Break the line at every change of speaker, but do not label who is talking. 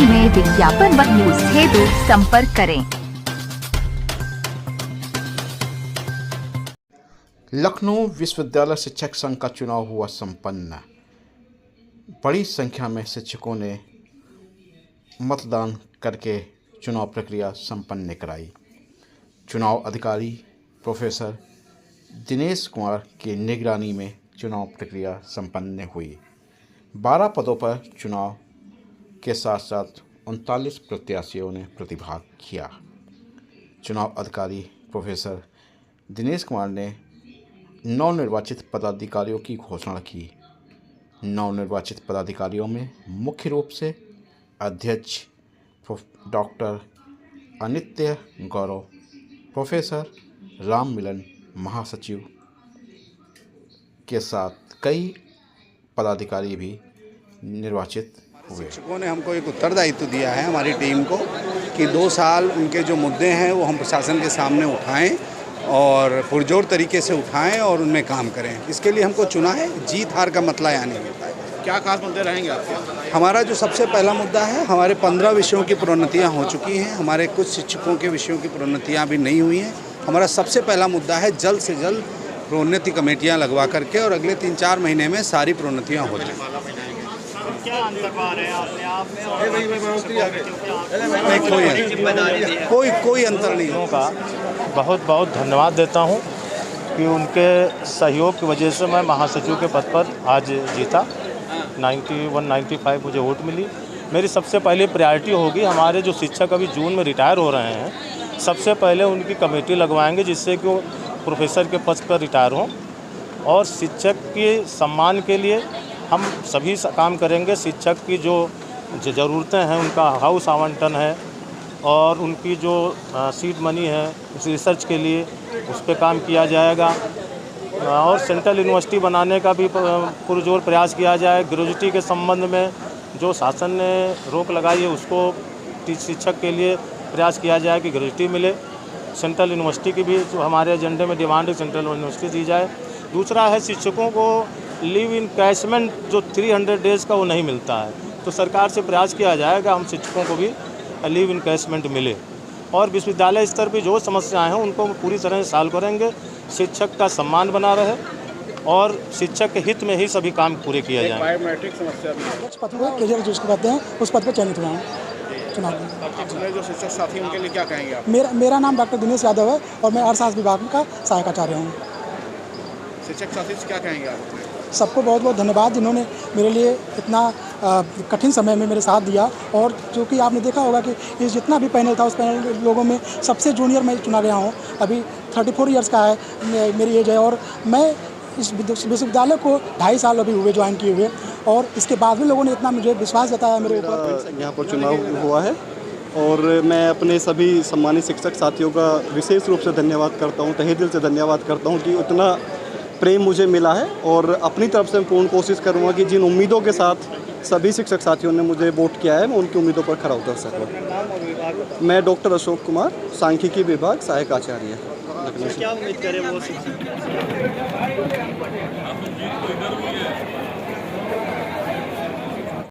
Mobile में विज्ञापन व न्यूज हेतु संपर्क करें।
लखनऊ विश्वविद्यालय शिक्षक संघ का चुनाव हुआ संपन्न। बड़ी संख्या में शिक्षकों ने मतदान करके चुनाव प्रक्रिया संपन्न कराई। चुनाव अधिकारी प्रोफेसर दिनेश कुमार की निगरानी में चुनाव प्रक्रिया संपन्न हुई। 12 पदों पर चुनाव के साथ साथ 39 प्रत्याशियों ने प्रतिभाग किया। चुनाव अधिकारी प्रोफेसर दिनेश कुमार ने नवनिर्वाचित पदाधिकारियों की घोषणा की। नवनिर्वाचित पदाधिकारियों में मुख्य रूप से अध्यक्ष डॉक्टर अनित्य गौरव, प्रोफेसर राम मिलन महासचिव के साथ कई पदाधिकारी भी निर्वाचित हुए।
शिक्षकों ने हमको एक उत्तरदायित्व दिया है हमारी टीम को कि 2 साल उनके जो मुद्दे हैं वो हम प्रशासन के सामने उठाएं और पुरजोर तरीके से उठाएं और उनमें काम करें। इसके लिए हमको चुना है। जीत हार का मतला यहाँ नहीं होता है।
क्या खास मुद्दे रहेंगे आपके?
हमारा जो सबसे पहला मुद्दा है, हमारे 15 विषयों की प्रोन्नतियाँ हो चुकी हैं। हमारे कुछ शिक्षकों के विषयों की प्रोन्नतियाँ भी नहीं हुई हैं। हमारा सबसे पहला मुद्दा है जल्द से जल्द प्रोन्नति कमेटियाँ लगवा करके और अगले 3-4 महीने में सारी प्रोन्नतियाँ हो जाएँ।
क्या अंतर पा रहे हैं अपने आप में और
कोई अंतर नहीं
का बहुत बहुत धन्यवाद देता हूं कि उनके सहयोग की वजह से मैं महासचिव के पद पर आज जीता। 91-95 मुझे वोट मिली। मेरी सबसे पहले प्रायोरिटी होगी हमारे जो शिक्षक अभी जून में रिटायर हो रहे हैं, सबसे पहले उनकी कमेटी लगवाएंगे जिससे कि वो प्रोफेसर के पद पर रिटायर हों, और शिक्षक के सम्मान के लिए हम सभी काम करेंगे। शिक्षक की जो ज़रूरतें हैं, उनका हाउस आवंटन है और उनकी जो सीड मनी है उस रिसर्च के लिए उस पर काम किया जाएगा, और सेंट्रल यूनिवर्सिटी बनाने का भी पुरजोर प्रयास किया जाए। ग्रेजुएटी के संबंध में जो शासन ने रोक लगाई है उसको शिक्षक के लिए प्रयास किया जाए कि ग्रेजुएटी मिले। सेंट्रल यूनिवर्सिटी की भी जो हमारे एजेंडे में डिमांड है, सेंट्रल यूनिवर्सिटी दी जाए। दूसरा है शिक्षकों को लीव इनकैशमेंट जो 300 डेज़ का वो नहीं मिलता है, तो सरकार से प्रयास किया जाएगा हम शिक्षकों को भी लीव इनकैशमेंट मिले। और विश्वविद्यालय स्तर पर जो समस्याएं हैं उनको पूरी तरह से सॉल्व करेंगे। शिक्षक का सम्मान बना रहे और शिक्षक के हित में ही सभी काम पूरे किए जाएंगे।
बायोमेट्रिक समस्या भी है।
पद को कैरियर जिसको कहते हैं उस पद पर चयनित हुआ हूँ चुनाव में।
अपने जो शिक्षक साथी उनके लिए क्या कहेंगे आप?
मेरा नाम डॉक्टर दिनेश यादव है और मैं अर्थशास्त्र विभाग का सहायक आचार्य हूँ।
शिक्षक साथी से क्या कहेंगे आप?
सबको बहुत बहुत धन्यवाद जिन्होंने मेरे लिए इतना कठिन समय में मेरे साथ दिया। और जो कि आपने देखा होगा कि ये जितना भी पैनल था उस पैनल के लोगों में सबसे जूनियर मैं चुना गया हूँ। अभी 34 इयर्स का है मेरी एज है और मैं इस विश्वविद्यालय को 2.5 साल अभी हुए ज्वाइन किए हुए, और इसके बाद भी लोगों ने इतना मुझे विश्वास जताया मेरे ऊपर।
यहाँ पर चुनाव हुआ है और मैं अपने सभी सम्मानित शिक्षक साथियों का विशेष रूप से धन्यवाद करता हूँ, तहे दिल से धन्यवाद करता हूँ कि उतना प्रेम मुझे मिला है। और अपनी तरफ से मैं पूर्ण कोशिश करूँगा कि जिन उम्मीदों के साथ सभी शिक्षक साथियों ने मुझे वोट किया है मैं उनकी उम्मीदों पर खरा उतर सकूँ। मैं डॉक्टर अशोक कुमार, सांख्यिकी विभाग, सहायक आचार्य।
क्या उम्मीद करें वो शिक्षक?